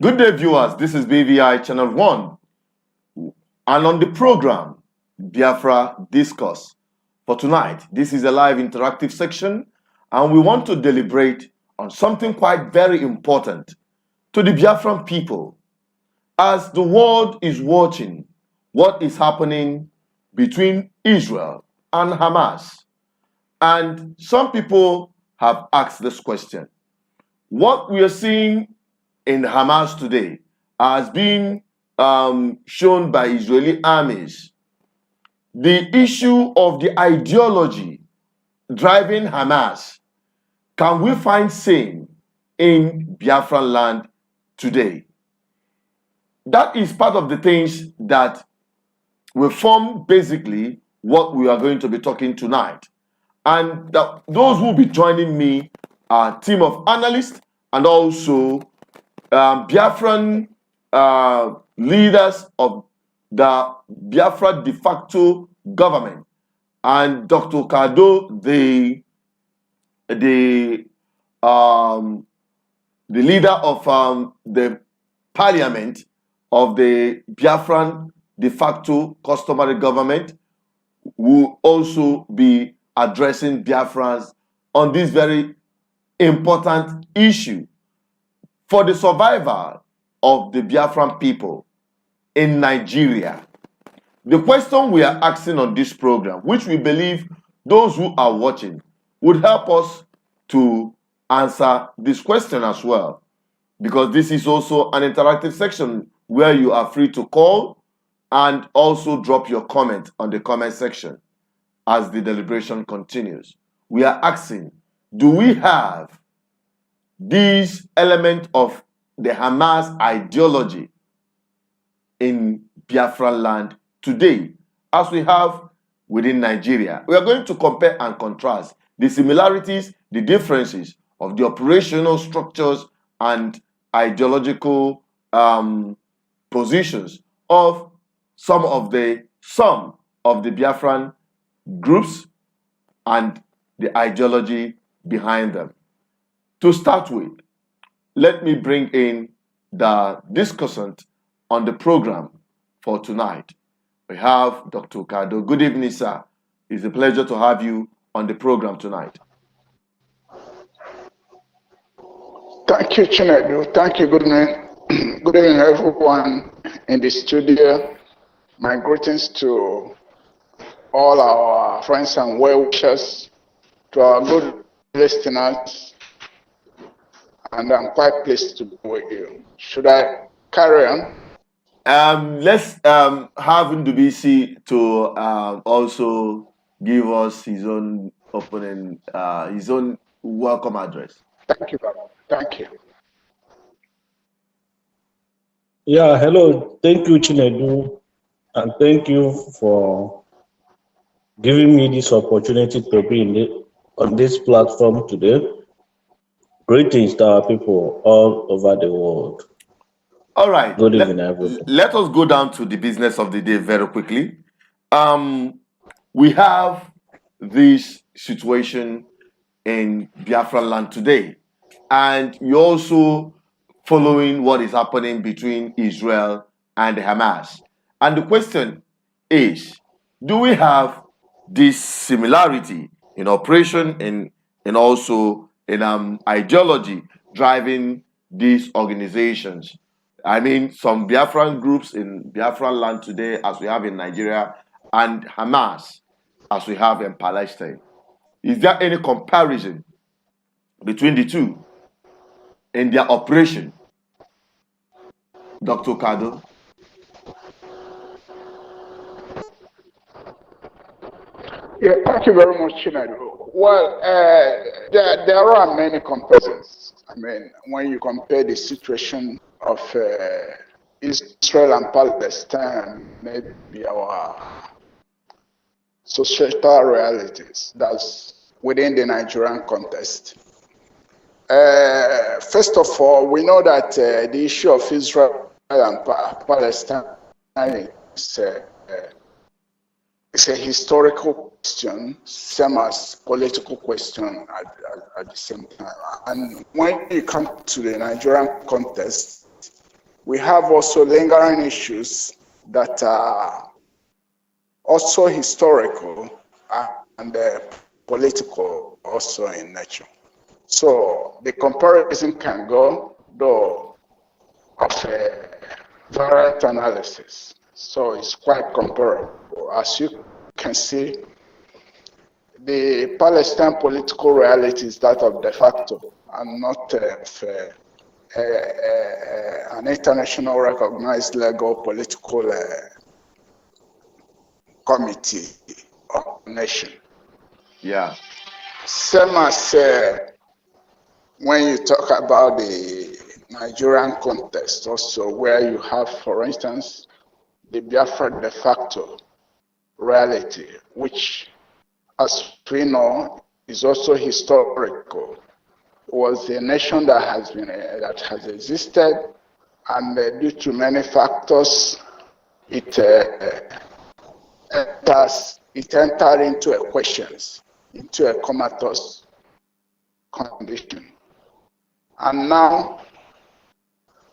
Good day, viewers. This is BVI Channel 1. And on the program, Biafra Discourse. For tonight, this is a live interactive section, and we want to deliberate on something quite very important to the Biafran people. As the world is watching what is happening between Israel and Hamas. And some people have asked this question. What we are seeing in Hamas today has been shown by Israeli armies. The issue of the ideology driving Hamas, can we find same in Biafran land today? That is part of the things that will form basically what we are going to be talking tonight. And those who will be joining me are a team of analysts and also Biafran leaders of the Biafra de facto government, and Dr. Kado, the leader of the parliament of the Biafran de facto customary government, will also be addressing Biafrans on this very important issue for the survival of the Biafran people in Nigeria. The question we are asking on this program, which we believe those who are watching would help us to answer this question as well, because this is also an interactive section where you are free to call and also drop your comment on the comment section as the deliberation continues. We are asking, do we have this element of the Hamas ideology in Biafran land today, as we have within Nigeria? We are going to compare and contrast the similarities, the differences of the operational structures and ideological positions of some of the Biafran groups and the ideology behind them. To start with, let me bring in the discussant on the program for tonight. We have Dr. Kado. Good evening, sir. It's a pleasure to have you on the program tonight. Thank you, Chinedu. Thank you. Good evening. Good evening, everyone in the studio. My greetings to all our friends and well-wishers, to our good listeners, and I'm quite pleased to be with you. Should I carry on? Let's have Ndubisi to also give us his own opening, his own welcome address. Thank you, Baba. Thank you. Yeah, hello. Thank you, Chinedu, and thank you for giving me this opportunity to be on this platform today. Greetings to our people all over the world. All right. Good evening, everyone. Let us go down to the business of the day very quickly. We have this situation in Biafran land today, and you're also following what is happening between Israel and Hamas. And the question is, do we have this similarity in operation and also in ideology driving these organizations? I mean, some Biafran groups in Biafran land today, as we have in Nigeria, and Hamas, as we have in Palestine. Is there any comparison between the two in their operation? Dr. Kado? Yeah, thank you very much, Chinedu. Well, there are many comparisons. I mean, when you compare the situation of Israel and Palestine, maybe our societal realities, that's within the Nigerian context. First of all, we know that the issue of Israel and Palestine is a historical question, same as political question at the same time. And when you come to the Nigerian context, we have also lingering issues that are also historical and political also in nature. So the comparison can go, though, of a variant analysis. So it's quite comparable. As you can see, the Palestine political reality is that of de facto and not an international recognized legal political committee of nation. Yeah. Same as when you talk about the Nigerian context also, where you have, for instance, the Biafra de facto reality, which, as we know, is also historical. It was a nation that has existed, and due to many factors, it entered into a questions, into a comatose condition. And now,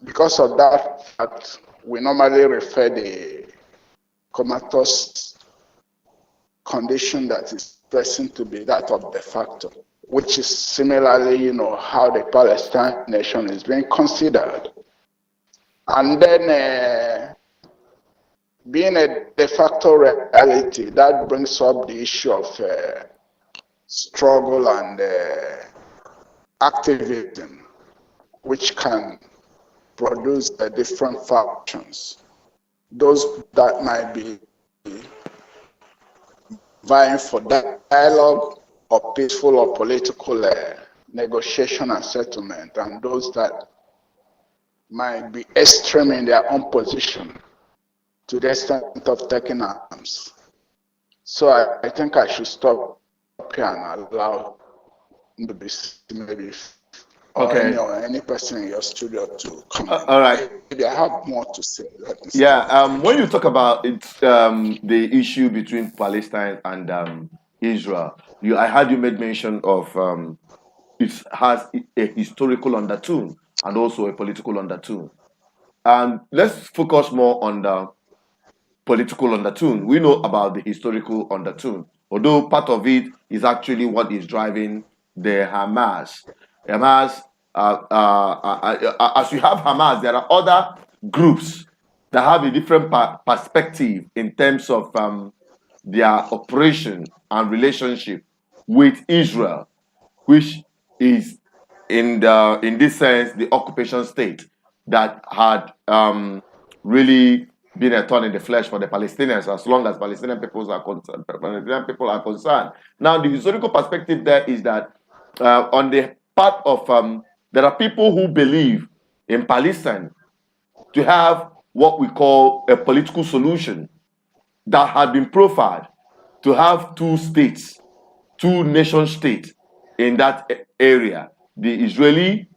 because of that, we normally refer the comatose condition that is present to be that of de facto, which is similarly, how the Palestine nation is being considered. And then, being a de facto reality, that brings up the issue of struggle and activism, which can produce different factions. Those that might be vying for dialogue or peaceful or political negotiation and settlement, and those that might be extreme in their own position to the extent of taking arms. So I think I should stop here and allow maybe Okay. or any person in your studio to come. All right. Maybe I have more to say. Yeah. When you talk about it, the issue between Palestine and Israel, I heard you made mention of it has a historical undertone and also a political undertone. And let's focus more on the political undertone. We know about the historical undertone, although part of it is actually what is driving the Hamas. Hamas, as you have Hamas, there are other groups that have a different perspective in terms of their operation and relationship with Israel, which is in this sense the occupation state that had really been a thorn in the flesh for the Palestinians as long as Palestinian people are concerned. Now, the historical perspective there is that on the part of there are people who believe in Palestine to have what we call a political solution that had been profiled to have two states, two nation states in that area, the Israeli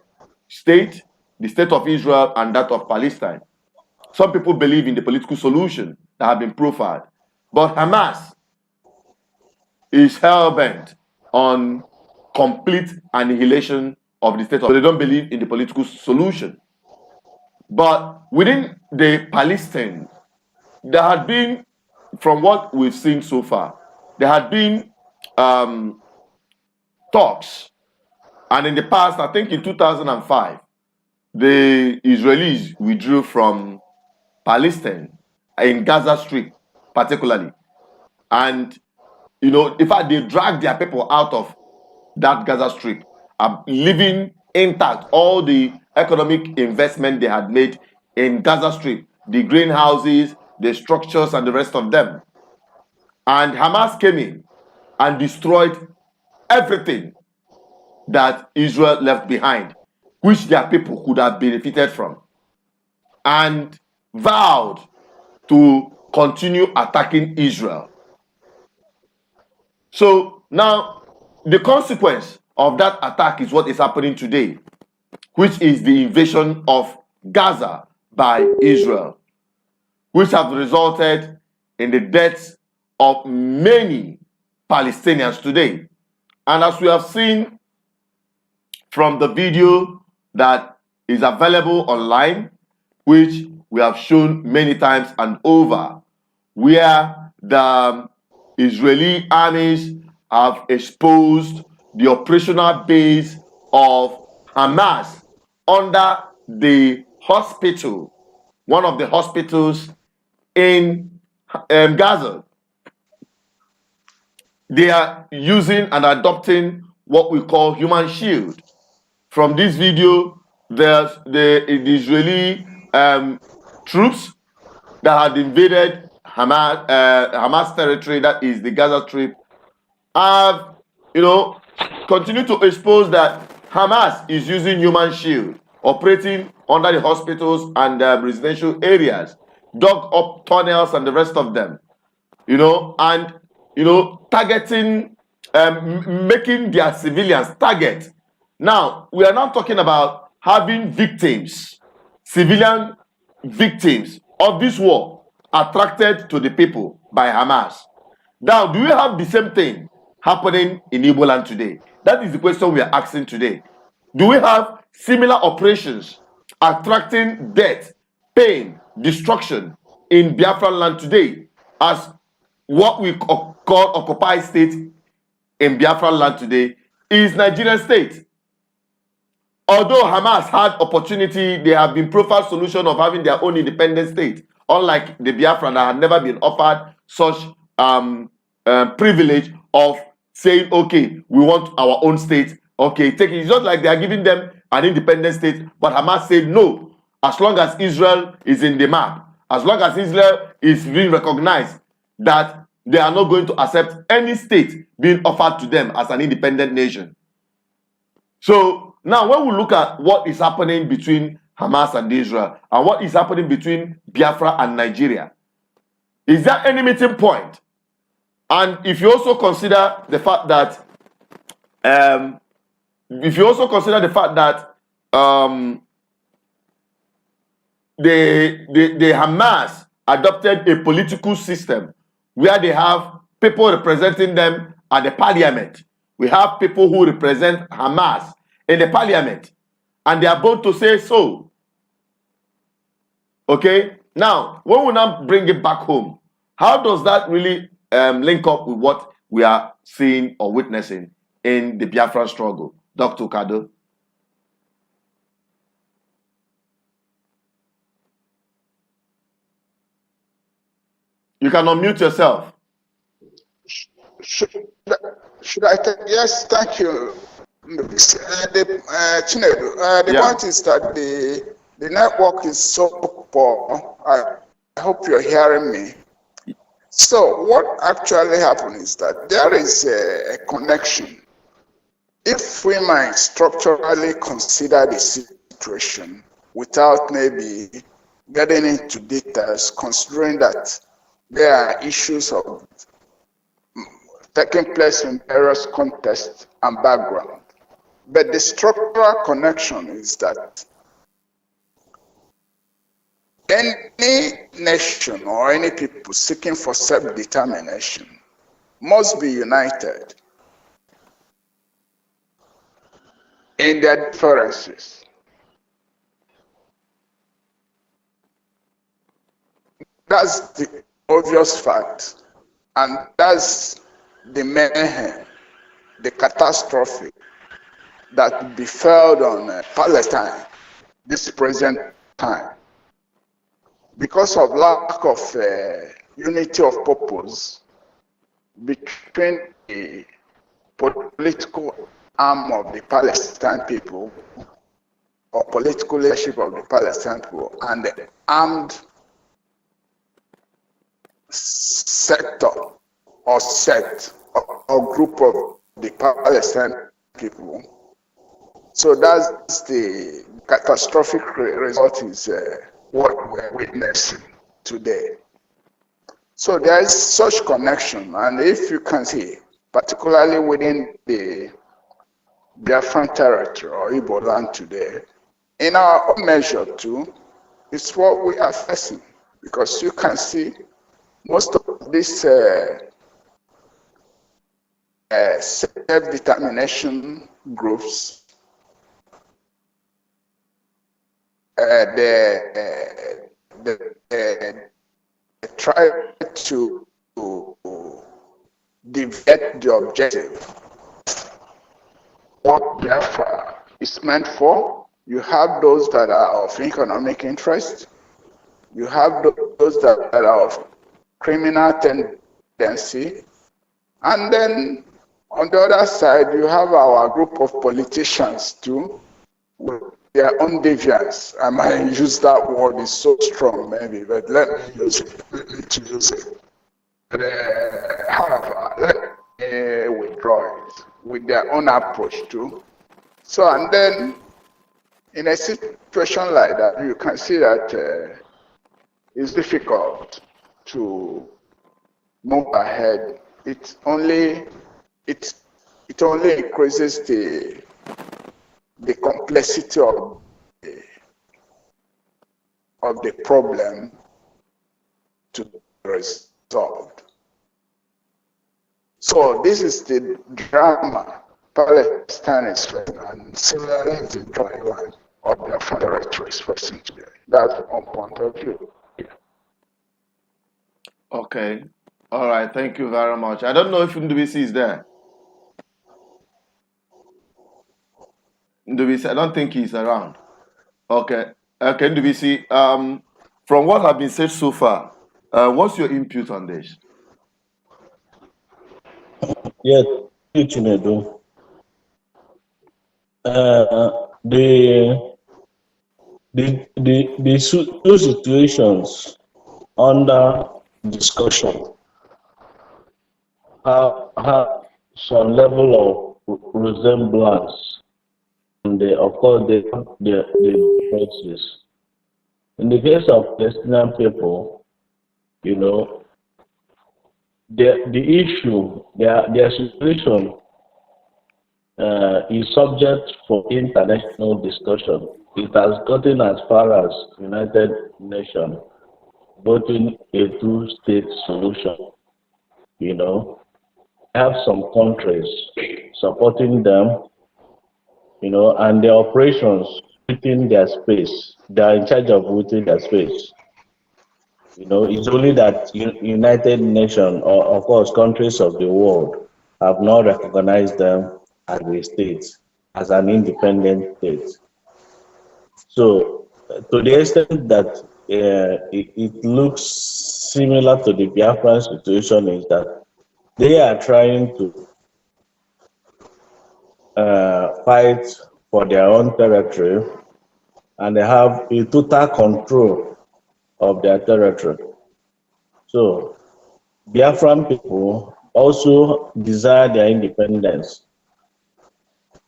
state, the state of Israel, and that of Palestine. Some people believe in the political solution that have been profiled, but Hamas is hell-bent on complete annihilation of the state. So they don't believe in the political solution. But within the Palestine, there had been, from what we've seen so far, there had been talks. And in the past, I think in 2005, the Israelis withdrew from Palestine, in Gaza Strip particularly. And, in fact, they dragged their people out of that Gaza Strip, leaving intact all the economic investment they had made in Gaza Strip, the greenhouses, the structures, and the rest of them. And Hamas came in and destroyed everything that Israel left behind, which their people could have benefited from, and vowed to continue attacking Israel. So now, the consequence of that attack is what is happening today, which is the invasion of Gaza by Israel, which has resulted in the deaths of many Palestinians today. And as we have seen from the video that is available online, which we have shown many times and over, where the Israeli armies have exposed the operational base of Hamas under the hospital, one of the hospitals in Gaza. They are using and adopting what we call human shield. From this video, there's the Israeli troops that had invaded Hamas territory, that is the Gaza Strip, have, continued to expose that Hamas is using human shield, operating under the hospitals and residential areas, dug up tunnels and the rest of them, and targeting, making their civilians target. Now, we are not talking about having victims, civilian victims of this war attracted to the people by Hamas. Now, do we have the same thing happening in Igboland today? That is the question we are asking today. Do we have similar operations attracting death, pain, destruction in Biafran land today as what we call occupied state in Biafran land today is Nigerian state? Although Hamas had opportunity, they have been profiled solution of having their own independent state, unlike the Biafran that had never been offered such privilege of saying, okay, we want our own state. Okay, take it. It's not like they are giving them an independent state, but Hamas said no. As long as Israel is in the map, as long as Israel is being recognized, that they are not going to accept any state being offered to them as an independent nation. So now, when we look at what is happening between Hamas and Israel and what is happening between Biafra and Nigeria, is there any meeting point? And if you also consider the fact that, the Hamas adopted a political system where they have people representing them at the parliament. We have people who represent Hamas in the parliament, and they are bound to say so. Okay, now when we now bring it back home, how does that really link up with what we are seeing or witnessing in the Biafran struggle, Dr. Kado? You can unmute yourself. Should I take? Yes, thank you. The point is that the network is so poor. I hope you're hearing me. So what actually happened is that there is a connection. If we might structurally consider the situation without maybe getting into details, considering that there are issues of taking place in various contexts and background. But the structural connection is that any nation or any people seeking for self-determination must be united in their differences. That's the obvious fact, and that's the mayhem, the catastrophe that befell on Palestine this present time. Because of lack of unity of purpose between the political arm of the Palestine people or political leadership of the Palestine people and the armed sector or sect or group of the Palestine people. So that's the catastrophic result is what we're witnessing today. So there is such connection, and if you can see, particularly within the Biafran territory or Igboland today, in our own measure too, it's what we are facing, because you can see most of these self-determination groups they try to deviate the objective. What Biafra is meant for, you have those that are of economic interest, you have those that are of criminal tendency, and then on the other side, you have our group of politicians too, with their own deviance. I might use that word, it's so strong maybe, but let me use it. However, let me withdraw it with their own approach too. So, and then in a situation like that, you can see that it's difficult to move ahead. It only increases the complexity of the problem to be resolved. So this is the drama Palestine is facing, and similarly the drama of the Federation is facing today. That's one point of view. Okay. All right. Thank you very much. I don't know if Ndubisi is there. Ndubisi, I don't think he's around. Okay. Okay, Ndubisi, from what has been said so far, what's your input on this? Yeah, Chinedu. Two situations under discussion have some level of resemblance, and of course the differences. In the case of Palestinian people, you know, the issue, their situation is subject for international discussion. It has gotten as far as United Nations voting a two-state solution. You know, have some countries supporting them, you know, and their operations within their space. They are in charge of within their space. You know, it's only that United Nations, or of course countries of the world, have not recognized them as a state, as an independent state. So, to the extent that it looks similar to the Biafran situation, is that they are trying to fight for their own territory, and they have a total control of their territory. So, Biafran people also desire their independence.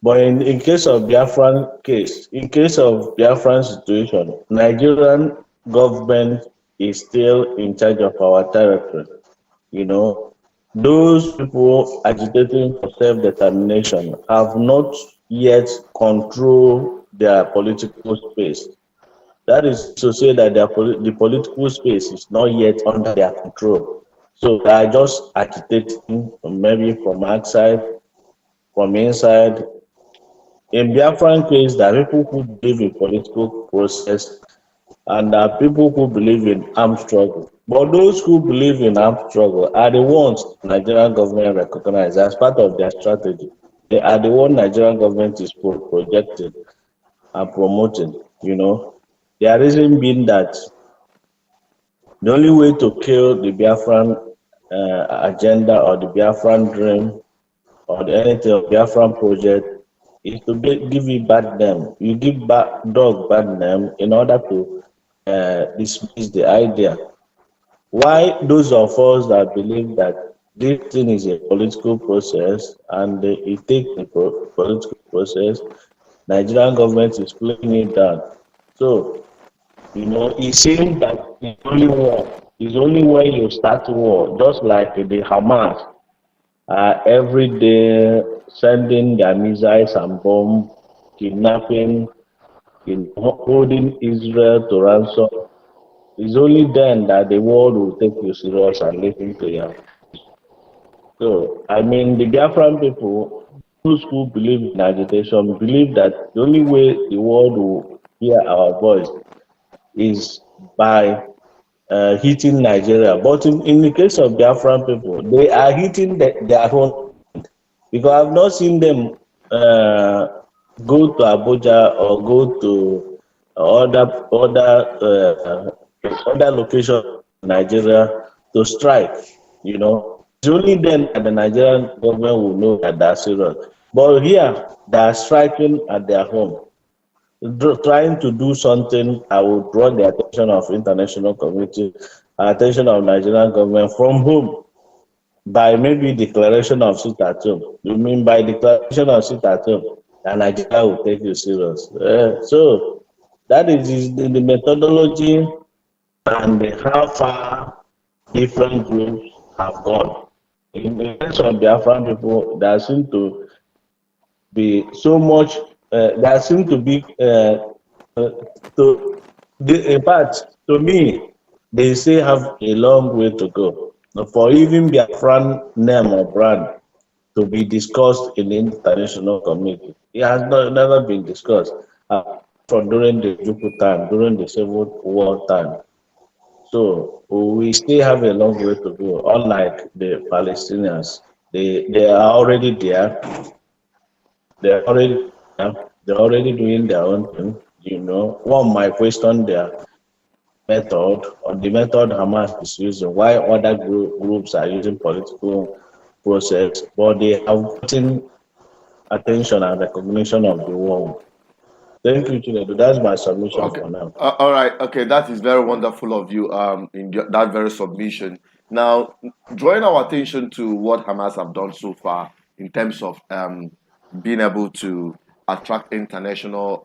But in case of Biafran case, in case of Biafran situation, Nigerian government is still in charge of our territory. You know, those people agitating for self-determination have not yet controlled their political space. That is to say that the political space is not yet under their control. So they are just agitating, maybe from outside, from inside. In Biafran case, there are people who believe in political process, and there are people who believe in armed struggle. But those who believe in armed struggle are the ones Nigerian government recognize as part of their strategy. They are the one Nigerian government is projecting and promoting, you know. Their reason being that the only way to kill the Biafran agenda or the Biafran dream or anything of Biafran project is to give it bad name. You give dog bad name in order to dismiss the idea. Why those of us that believe that this thing is a political process and it takes a political process, Nigerian government is playing it down. So, you know, it seems that it's only war. It's only when you start war, just like the Hamas, every day sending their missiles and bombs, kidnapping, holding Israel to ransom. It's only then that the world will take you serious and listen to you. So, I mean, the Biafran people, those who believe in agitation, believe that the only way the world hear our voice is by hitting Nigeria. But in the case of Biafran people, they are hitting their own, because I've not seen them go to Abuja or go to other locations in Nigeria to strike. It's only then that the Nigerian government will know that that's serious. But here, they are striking at their home, trying to do something that will draw the attention of international community, attention of Nigerian government from home, by maybe declaration of sit at home. You mean by declaration of sit at home, and Nigeria will take you serious? So that is the methodology and how far different groups have gone. In the case of Biafran people, there seem to be so much. There seem to be in fact, to me, they still have a long way to go for even Biafran name or brand to be discussed in the international community. It has never been discussed from during the Juku time, during the Civil War time. So we still have a long way to go. Unlike the Palestinians, they are already there. They're already they're already doing their own thing. One might question their method or the method Hamas is using, why other groups are using political process, but they have gotten attention and recognition of the world. Thank you, Chinedu. That's my submission for now. All right. Okay, that is very wonderful of you. That very submission. Now, drawing our attention to what Hamas have done so far in terms of being able to attract international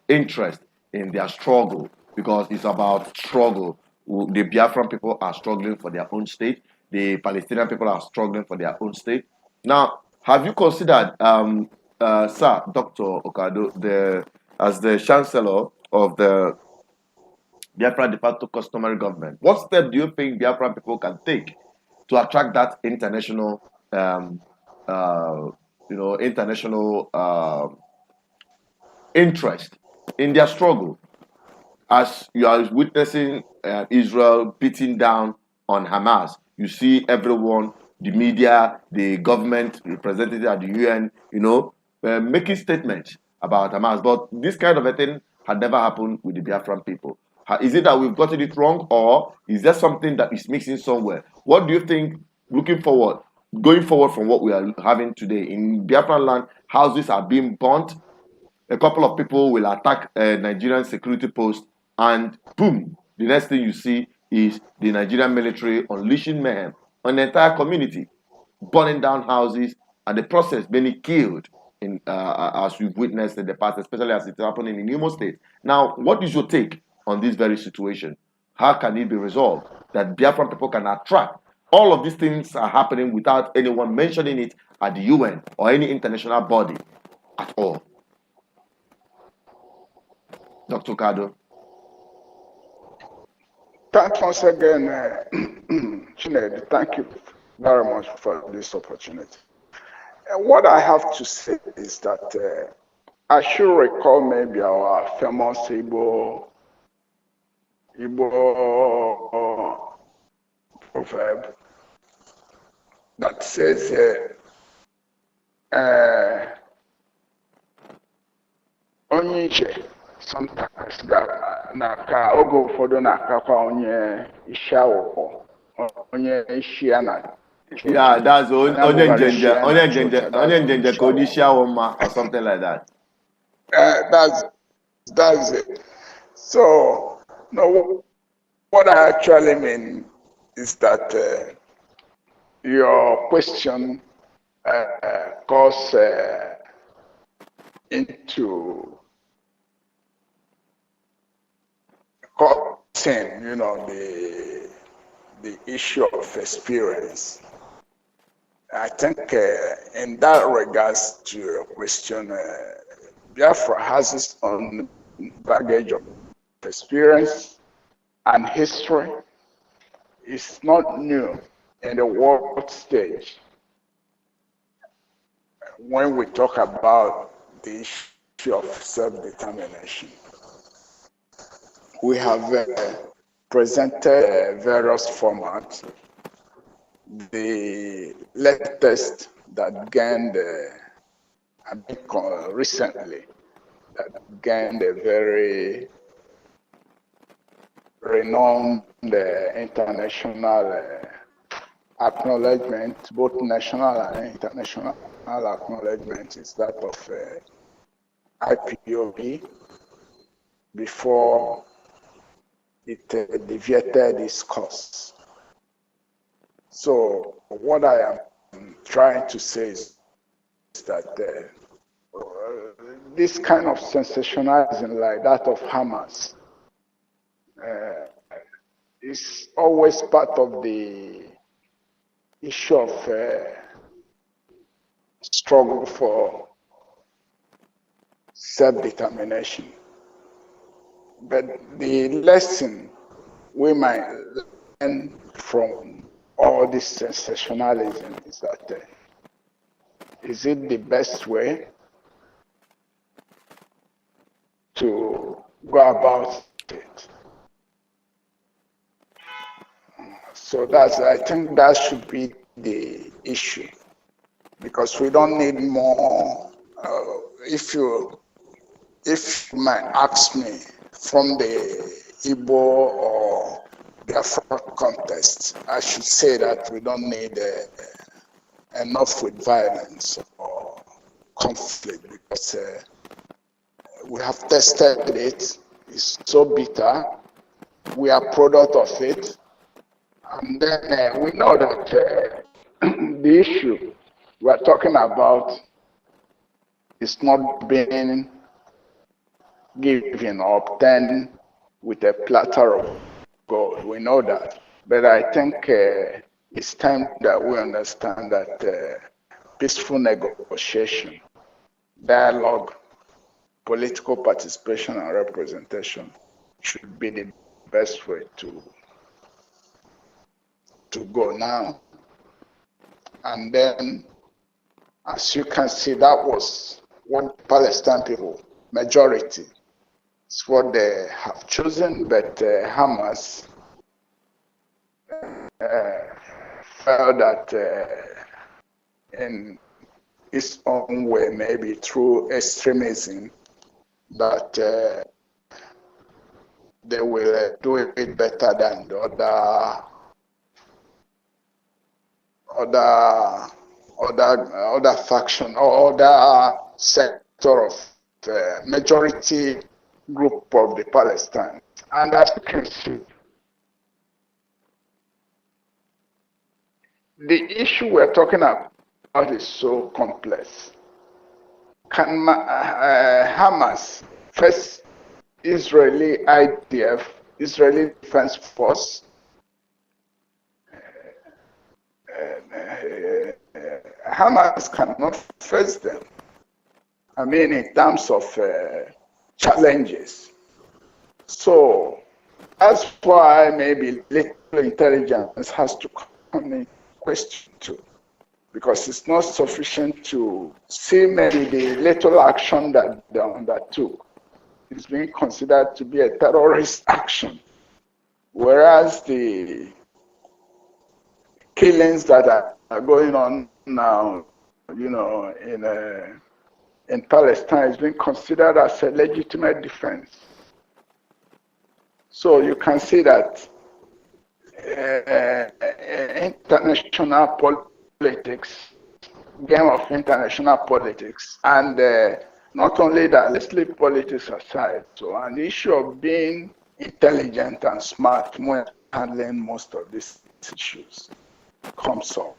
interest in their struggle, because it's about struggle. The Biafran people are struggling for their own state. The Palestinian people are struggling for their own state. Now, have you considered, Sir Dr. Okado, as the Chancellor of the Biafra de facto customary government, what step do you think Biafran people can take to attract that international, interest in their struggle, as you are witnessing Israel beating down on Hamas? You see everyone, the media, the government representative at the UN, making statements about Hamas. But this kind of a thing had never happened with the Biafran people. Is it that we've gotten it wrong, or is there something that is missing somewhere? What do you think, going forward from what we are having today in Biafran land? Houses are being burnt. A couple of people will attack a Nigerian security post, and boom, the next thing you see is the Nigerian military unleashing mayhem on the entire community, burning down houses, and the process many killed, as we've witnessed in the past, especially as it happened in the Imo State. Now, what is your take on this very situation? How can it be resolved that Biafran people can attract? All of these things are happening without anyone mentioning it at the UN or any international body at all. Dr. Kado. Thanks once again, Chinedu. Thank you very much for this opportunity. What I have to say is that I should recall maybe our famous Igbo proverb that says, onye iche sometimes na-aka oge ụfọdụ na-akakwa onye isi awụkwọ, onye isi ya na. Yeah, that's onye njenje ka onye isi awụ mma, or something like that. That's it. So, no, what I actually mean is that your question goes into cutting, the issue of experience. I think in that regards to your question, Biafra has its own baggage of experience and history. It's not new in the world stage. When we talk about the issue of self-determination, we have presented various formats. The latest that gained recently, that gained a very renowned international acknowledgement, both national and international acknowledgement, is that of IPOB before it deviated its course. So what I am trying to say is that this kind of sensationalism like that of Hamas is always part of the issue of struggle for self-determination. But the lesson we might learn from all this sensationalism is that is it the best way to go about it? So I think that should be the issue, because we don't need more. If you might ask me from the Igbo or Biafra context, I should say that we don't need enough with violence or conflict, because we have tested it. It's so bitter. We are product of it. And then we know that the issue we're talking about is not being given or obtained with a platter of gold. We know that. But I think it's time that we understand that peaceful negotiation, dialogue, political participation and representation should be the best way to go now. And then, as you can see, that was what Palestine people, majority, it's what they have chosen, but Hamas felt that in its own way, maybe through extremism, that they will do it better than the other faction or other sector of the majority group of the Palestine. And as you can see, the issue we're talking about is so complex. Can Hamas, first Israeli IDF, Israeli Defense Force, Hamas cannot face them. I mean, in terms of challenges. So that's why maybe little intelligence has to come in question too, because it's not sufficient to see maybe the little action that they undertook is being considered to be a terrorist action, whereas the killings that are going on now, you know, in Palestine is being considered as a legitimate defense. So you can see that international politics, game of international politics, and not only that, let's leave politics aside. So an issue of being intelligent and smart when handling most of these issues comes up.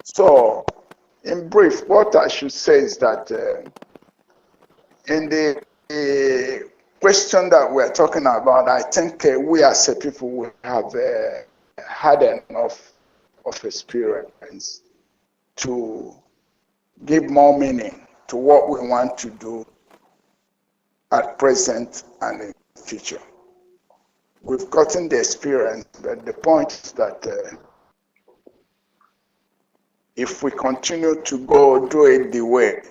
So, in brief, what I should say is that in the question that we're talking about, I think we as a people will have had enough of experience to give more meaning to what we want to do at present and in the future. We've gotten the experience, but the point is that if we continue to go do it the way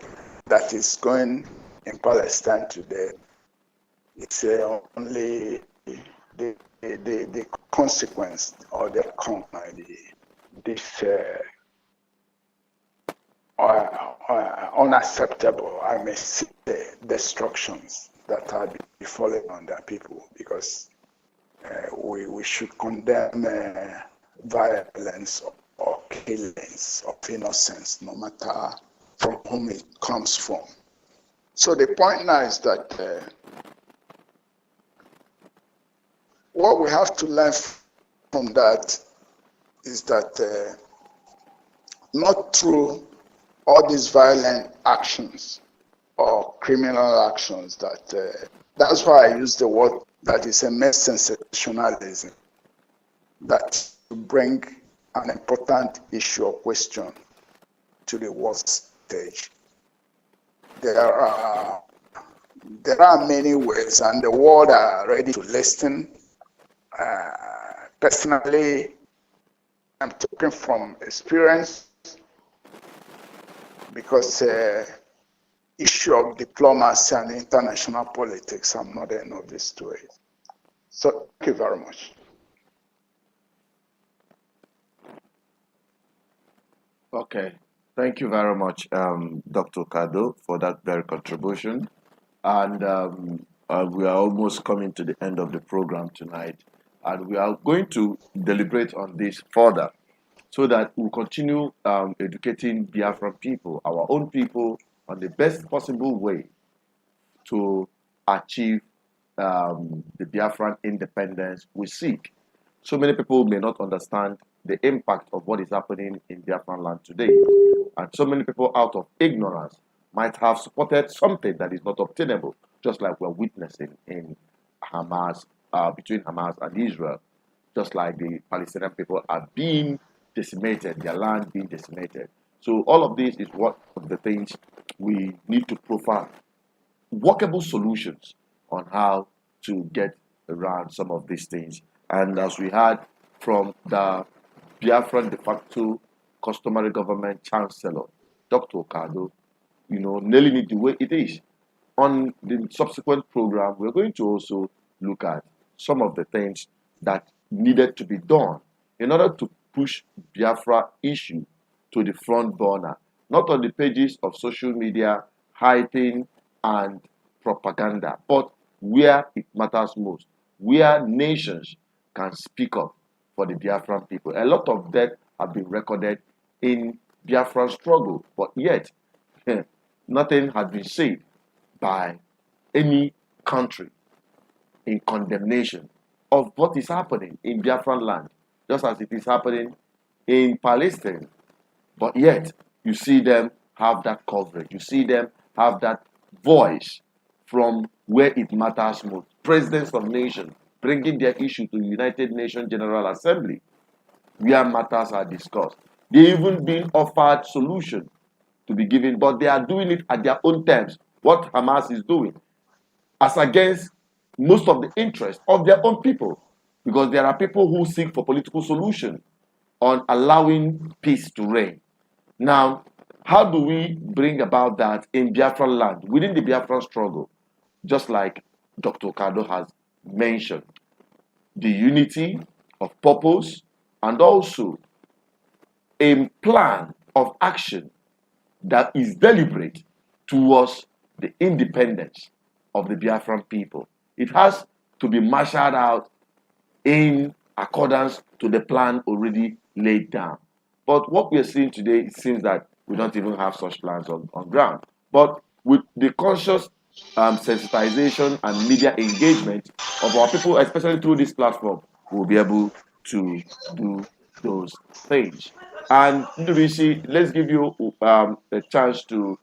that is going in Palestine today, it's only the consequence or the this unacceptable, I may say, destructions that are befalling on their people, because we should condemn violence or killings of innocents, no matter from whom it comes from. So the point now is that what we have to learn from that is that not through all these violent actions or criminal actions that's why I use the word that is a mere sensationalism that bring an important issue or question to the world stage. There are many ways, and the world are ready to listen. Personally, I'm talking from experience, because issue of diplomacy and international politics, I'm not a novice to it. So thank you very much. Okay, thank you very much, Dr. Kado, for that very contribution. And we are almost coming to the end of the program tonight, and we are going to deliberate on this further, so that we'll continue educating Biafran people, our own people, on the best possible way to achieve the Biafran independence we seek. So many people may not understand the impact of what is happening in Biafran land today. And so many people, out of ignorance, might have supported something that is not obtainable, just like we're witnessing in Hamas, between Hamas and Israel, just like the Palestinian people are being decimated, their land being decimated. So all of this is one of the things we need to profile workable solutions on how to get around some of these things. And as we had from the Biafran de facto customary government chancellor, Dr. Kado, nailing it the way it is. On the subsequent program, we're going to also look at some of the things that needed to be done in order to push Biafra issue to the front burner, not on the pages of social media, hyping and propaganda, but where it matters most, where nations can speak up for the Biafran people. A lot of death have been recorded in Biafran struggle, but yet nothing has been said by any country in condemnation of what is happening in Biafran land, just as it is happening in Palestine. But yet, you see them have that coverage. You see them have that voice from where it matters most. Presidents of nations bringing their issue to the United Nations General Assembly, where matters are discussed. They even been offered solution to be given, but they are doing it at their own terms. What Hamas is doing, as against most of the interests of their own people, because there are people who seek for political solution on allowing peace to reign. Now, how do we bring about that in Biafran land, within the Biafran struggle? Just like Dr. Kado has mentioned, the unity of purpose and also a plan of action that is deliberate towards the independence of the Biafran people. It has to be marshaled out in accordance to the plan already laid down. But what we are seeing today, it seems that we don't even have such plans on ground. But with the conscious sensitization and media engagement of our people, especially through this platform, we'll be able to do those things. And Ndubisi, let's give you a chance to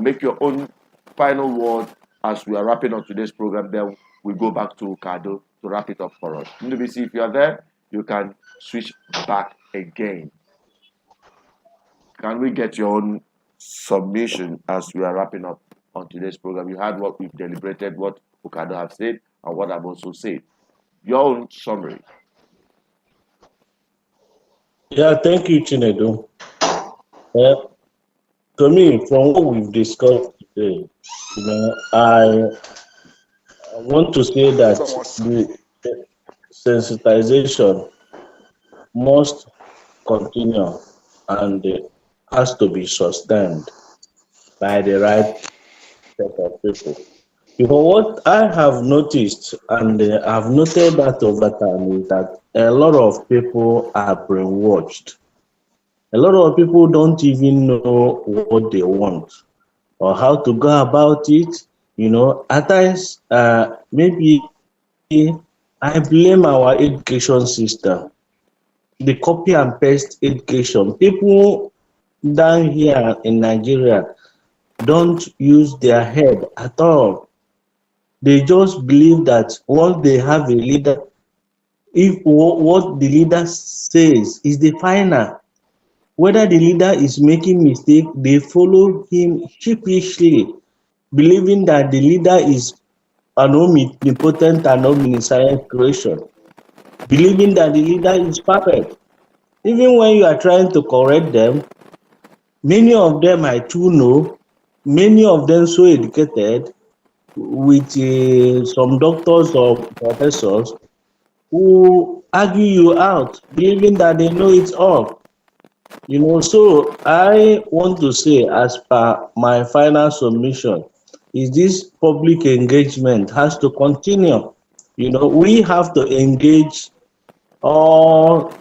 make your own final word as we are wrapping up today's program. Then we go back to Kado to wrap it up for us. Ndubisi, if you are there, you can switch back again. Can we get your own submission as we are wrapping up on today's program? You heard what we've deliberated, what Ukado have said, and what I've also said. Your own summary. Yeah, thank you, Chinedu. To me, from what we've discussed today, I want to say that the sensitization must continue and has to be sustained by the right set of people. Because what I have noticed and I've noted that over time is that a lot of people are brainwashed. A lot of people don't even know what they want or how to go about it. At times, maybe I blame our education system, the copy and paste education. People down here in Nigeria don't use their head at all. They just believe that once they have a leader, if what the leader says is the final, whether the leader is making mistake, they follow him sheepishly, believing that the leader is an omnipotent and omniscient creation, believing that the leader is perfect. Even when you are trying to correct them, many of them I too know, many of them so educated with some doctors or professors who argue you out, believing that they know it all. So I want to say, as per my final submission, is this public engagement has to continue. We have to engage all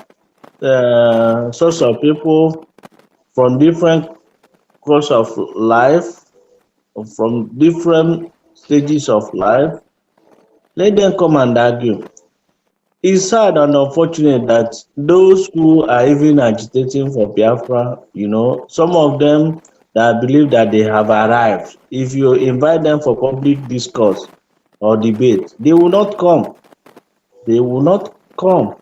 sorts of people from different course of life, from different stages of life. Let them come and argue. It's sad and unfortunate that those who are even agitating for Biafra, some of them that believe that they have arrived, if you invite them for public discourse or debate, they will not come. They will not come,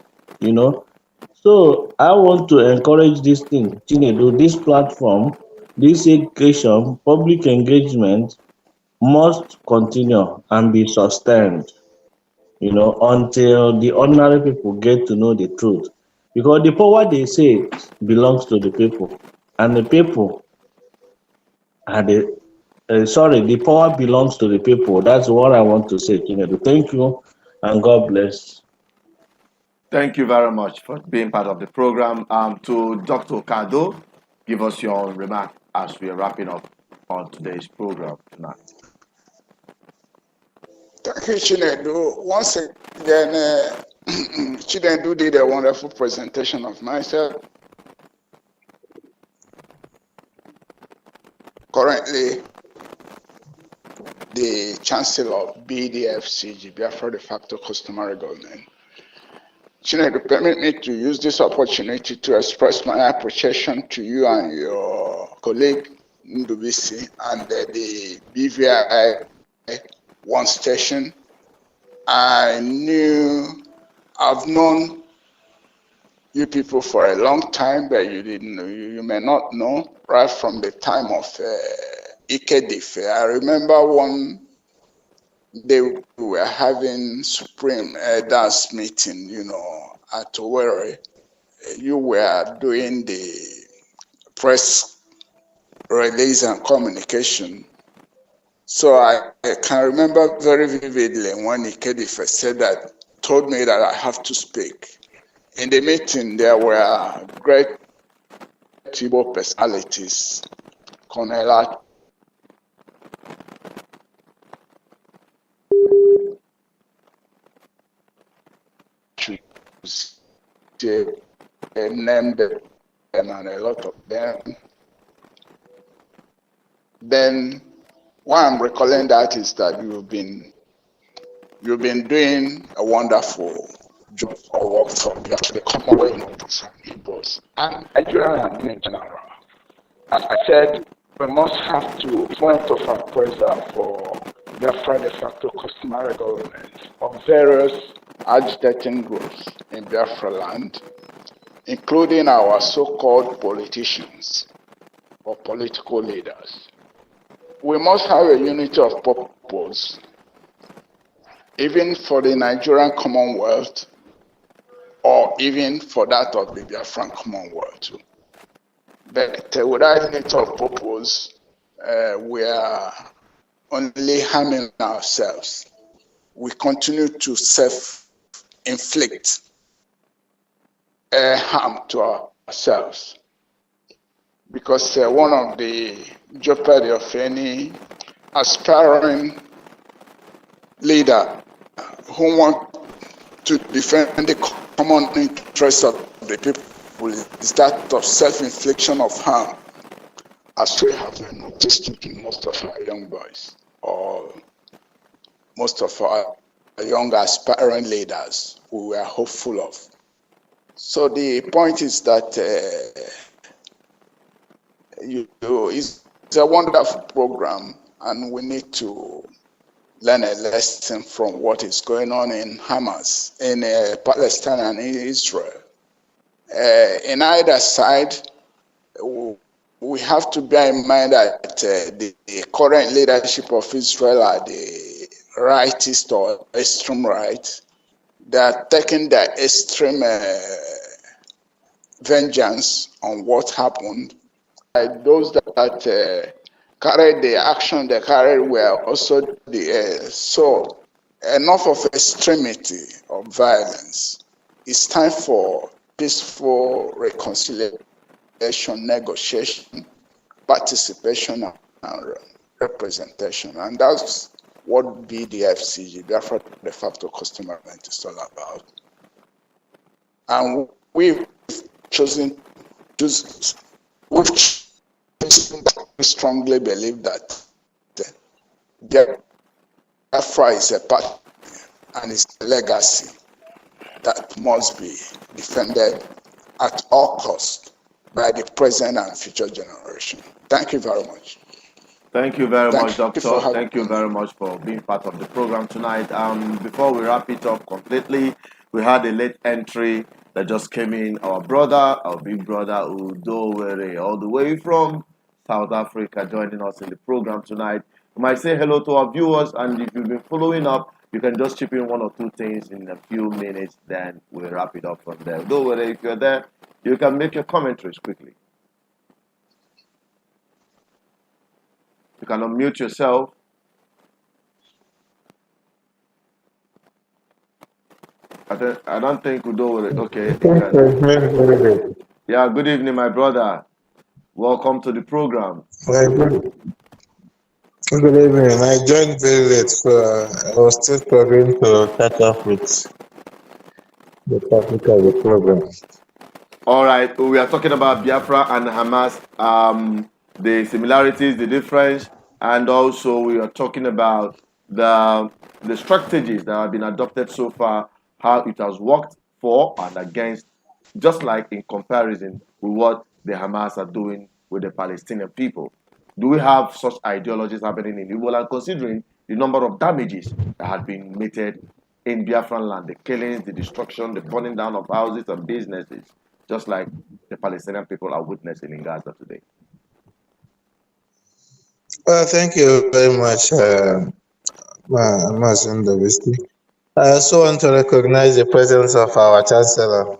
So I want to encourage this thing, Chinedu, this platform, this education, public engagement must continue and be sustained, until the ordinary people get to know the truth. Because the power, they say, belongs to the people. And the people are the power belongs to the people. That's what I want to say, Chinedu. Thank you, and God bless. Thank you very much for being part of the program. To Dr. Kado, give us your remark as we are wrapping up on today's program tonight. Thank you, Chinedu. Once again, Chinedu did a wonderful presentation of myself. Currently, the Chancellor of BDFCG, Biafra de facto customary government. Chinedu, permit me to use this opportunity to express my appreciation to you and your colleague Ndubisi and the BVI one station. I've known you people for a long time, but you may not know, right from the time of Ikedife. I remember one day we were having Supreme dance meeting, at Owerri. You were doing the press release and communication. So I can remember very vividly when Ikedife said that, told me that I have to speak. In the meeting, there were great Igbo personalities, Cornelia named them and a lot of them. Then why I'm recalling that is that you've been doing a wonderful job of work for the Commonwealth and Igbos and Nigeria and in general. As I said, we must have to point of appraisal for Biafra de facto customary government of various agitating groups in Biafra land, including our so-called politicians or political leaders. We must have a unity of purpose, even for the Nigerian Commonwealth, or even for that of the Biafran Commonwealth too. But without unity of purpose, we are only harming ourselves. we continue to self-inflict harm to ourselves. Because one of the jeopardy of any aspiring leader who want to defend the common interests of the people is that of self-infliction of harm, as we have noticed in most of our young boys or most of our young aspiring leaders who we are hopeful of. So the point is that it's a wonderful program, and we need to learn a lesson from what is going on in Hamas, in Palestine and in Israel. In either side, we have to bear in mind that the current leadership of Israel are the rightist or extreme right. They are taking their extreme vengeance on what happened. Those that carried the action they carried were also the so enough of extremity of violence. It's time for peaceful reconciliation, negotiation, participation, and representation, and that's what BDFCG, Biafra de facto customer event, is all about. And we've chosen to strongly believe that Biafra is a part and it's a legacy that must be defended at all costs by the present and future generation. Thank you very much. Thank you very much, Doctor. Thank you very much for being part of the program tonight. Before we wrap it up completely, we had a late entry that just came in. Our brother, our big brother, Udo Were, all the way from South Africa, joining us in the program tonight. We might say hello to our viewers, and if you've been following up, you can just chip in one or two things in a few minutes, then we'll wrap it up from there. Udo Were, if you're there, you can make your commentaries quickly. You can unmute yourself. I don't think Udo Were. Okay. Yeah, good evening, my brother. Welcome to the program. Good evening. I joined very late, so I was still struggling to catch up with the topic of the program. All right, we are talking about Biafra and Hamas, the similarities, the difference, and also we are talking about the strategies that have been adopted so far, how it has worked for and against, just like in comparison with what the Hamas are doing with the Palestinian people. Do we have such ideologies happening in Igboland, considering the number of damages that had been meted in Biafran land, the killings, the destruction, the burning down of houses and businesses, just like the Palestinian people are witnessing in Gaza today? Well, thank you very much, Mazen Davisti. I also want to recognize the presence of our Chancellor,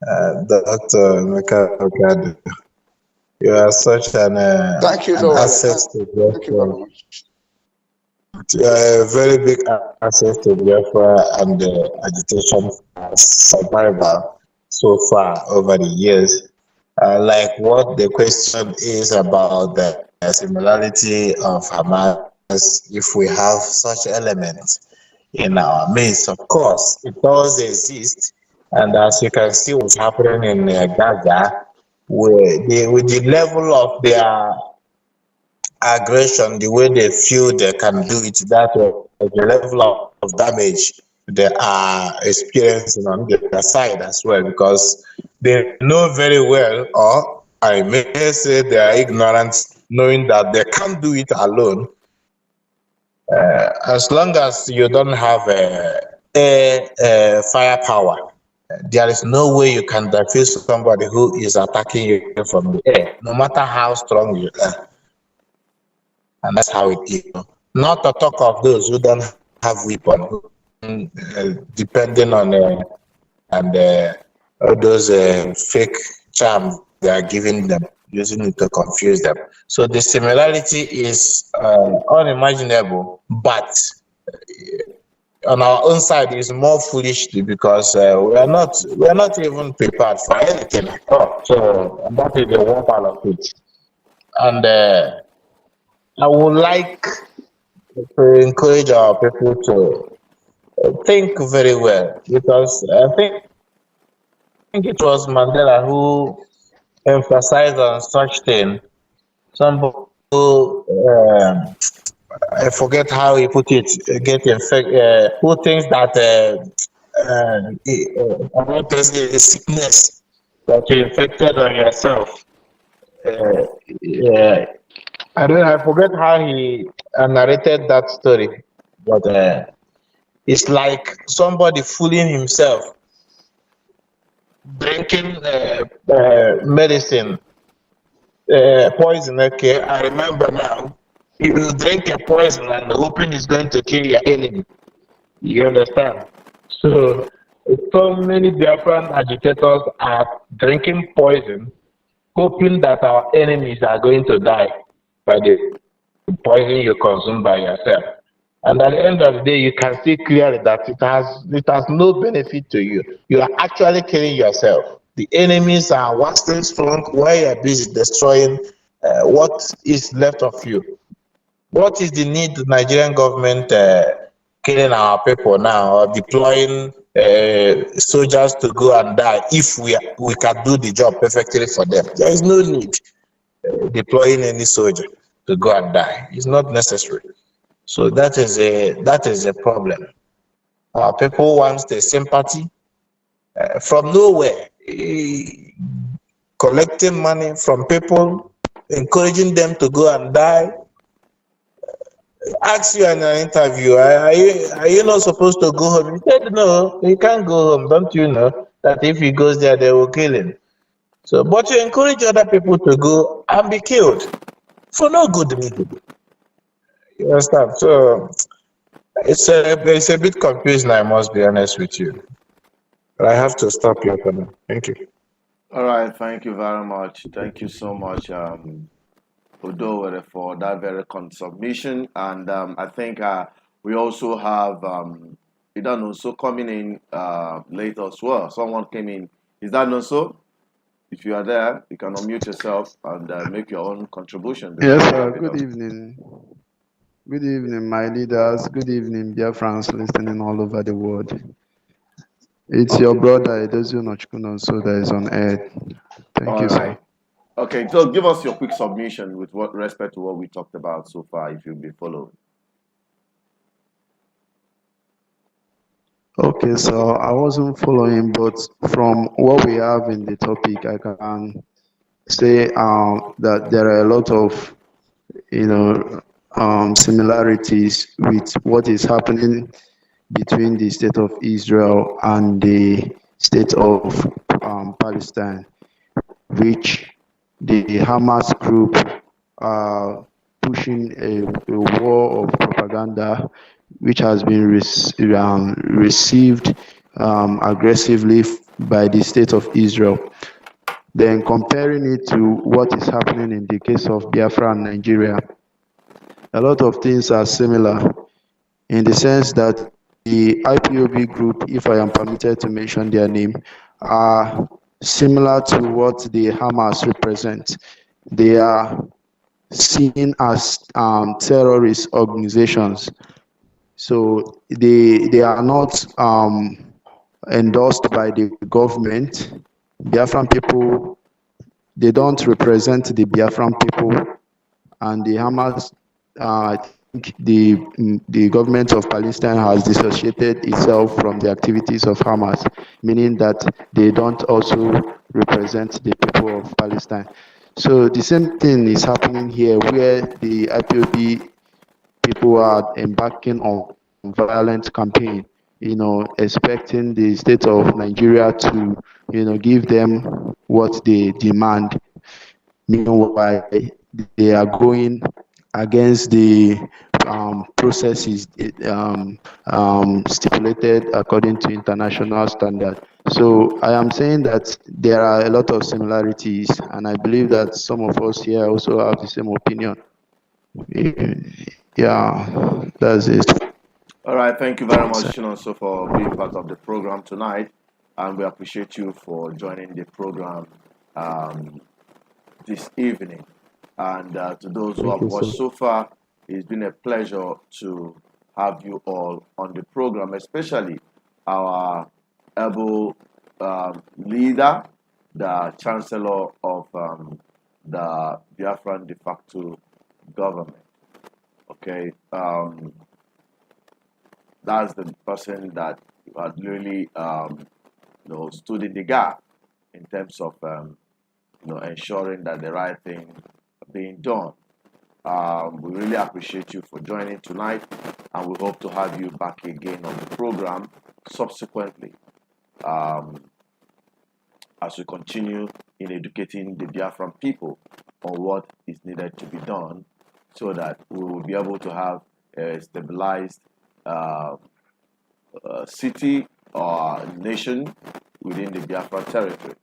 Dr. Emeka Okado. You are such an asset to Biafra. You are a very big asset to Biafra and the agitation survival so far over the years. Like what the question is about the similarity of Hamas, if we have such elements in our midst. Of course, it does exist, and as you can see what's happening in Gaza, with the level of their aggression, the way they feel they can do it, that the level of damage they are experiencing on their side as well, because they know very well, or I may say they are ignorant, knowing that they can't do it alone. As long as you don't have firepower, there is no way you can defeat somebody who is attacking you from the air, no matter how strong you are. And that's how it is. Not to talk of those who don't have weapons, depending on all those fake charms they are giving them, using it to confuse them. So the similarity is unimaginable, but on our own side is more foolishly because we are not even prepared for anything at all. So that is the one part of it. And I would like to encourage our people to think very well because I think it was Mandela who emphasized on such thing. Somebody who, I forget how he put it, get infected, who thinks that about the sickness that you infected on yourself. Yeah, I forget how he narrated that story, but it's like somebody fooling himself, drinking medicine, poison. Okay, I remember now. You drink a poison and hoping it's going to kill your enemy. You understand? So many Biafran agitators are drinking poison, hoping that our enemies are going to die by the poison you consume by yourself. And at the end of the day, you can see clearly that it has no benefit to you. You are actually killing yourself. The enemies are waxing strong while you are busy destroying what is left of you. What is the need the Nigerian government killing our people now or deploying soldiers to go and die if we can do the job perfectly for them? There is no need deploying any soldier to go and die. It's not necessary. So that is a problem. Our people want the sympathy from nowhere, collecting money from people, encouraging them to go and die. Ask you in an interview, are you not supposed to go home? He said, no, he can't go home. Don't you know that if he goes there, they will kill him? So, but you encourage other people to go and be killed for no good reason. You understand? So, it's a bit confusing, I must be honest with you. But I have to stop here for now. Thank you. All right, thank you very much. Thank you so much, Odo, for that very submission. And I think we also have Idan also coming in late as well. Someone came in. Is that not so? If you are there, you can unmute yourself and make your own contribution. Yes, sir. Good evening. Good evening, my leaders. Good evening, Biafrans listening all over the world. It's your brother, Edozu Nochkuno, so that is on air. Thank you, sir. Okay, so give us your quick submission with respect to what we talked about so far, if you've been following. Okay, so I wasn't following, but from what we have in the topic, I can say that there are a lot of, similarities with what is happening between the state of Israel and the state of Palestine, which the Hamas group are pushing a war of propaganda which has been received aggressively by the state of Israel. Then comparing it to what is happening in the case of Biafra and Nigeria, a lot of things are similar in the sense that the IPOB group, if I am permitted to mention their name, are similar to what the Hamas represent. They are seen as terrorist organizations. So they are not endorsed by the government. Biafran people, they don't represent the Biafran people, and the Hamas, I think the government of Palestine has dissociated itself from the activities of Hamas, meaning that they don't also represent the people of Palestine. So the same thing is happening here, where the IPOB people are embarking on violent campaign, expecting the state of Nigeria to, give them what they demand. Meanwhile, they are going against the processes stipulated according to international standard. So I am saying that there are a lot of similarities, and I believe that some of us here also have the same opinion. Yeah, that's it. All right, thank you very much, Chinonso, for being part of the program tonight, and we appreciate you for joining the program this evening. And to those who have watched so far, it's been a pleasure to have you all on the program, especially our able leader, the Chancellor of the Biafran de facto government. Okay, that's the person that had really stood in the gap in terms of ensuring that the right thing being done. We really appreciate you for joining tonight, and we hope to have you back again on the program subsequently as we continue in educating the Biafran people on what is needed to be done so that we will be able to have a stabilized city or nation within the Biafra territory.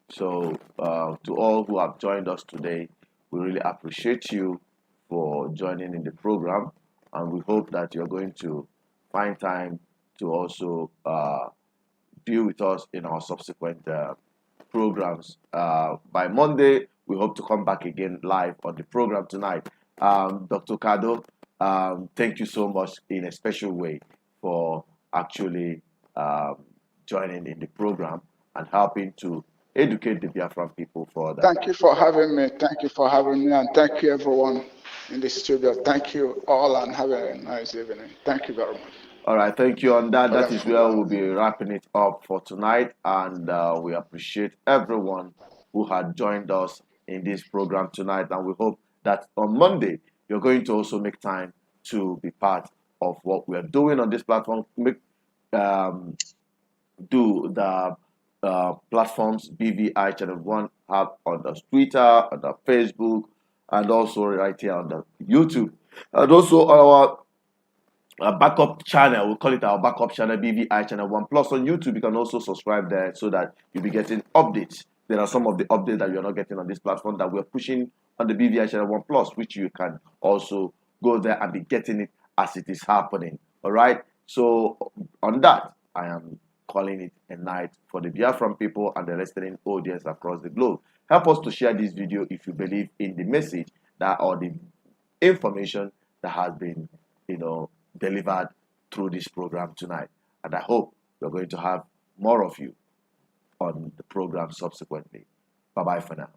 So to all who have joined us today, we really appreciate you for joining in the program, and we hope that you're going to find time to also deal with us in our subsequent programs. By Monday, we hope to come back again live on the program tonight. Dr. Kado, thank you so much in a special way for actually joining in the program and helping to educate the Biafran people further. Thank you for having me. Thank you for having me, and thank you everyone in the studio. Thank you all, and have a nice evening. Thank you very much. All right, thank you on that. That is where we'll be wrapping it up for tonight, and we appreciate everyone who had joined us in this program tonight, and we hope that on Monday you're going to also make time to be part of what we are doing on this platform. Do the platforms BVI Channel 1 have on the Twitter, on the Facebook, and also right here on the YouTube, and also our backup channel. We call it our backup channel, BVI Channel 1 Plus on YouTube. You can also subscribe there so that you'll be getting updates. There are some of the updates that you're not getting on this platform that we're pushing on the BVI Channel 1 Plus, which you can also go there and be getting it as it is happening. All right. So on that, I am calling it a night for the Biafran people and the listening audience across the globe. Help us to share this video if you believe in the message that or the information that has been, delivered through this program tonight. And I hope we're going to have more of you on the program subsequently. Bye-bye for now.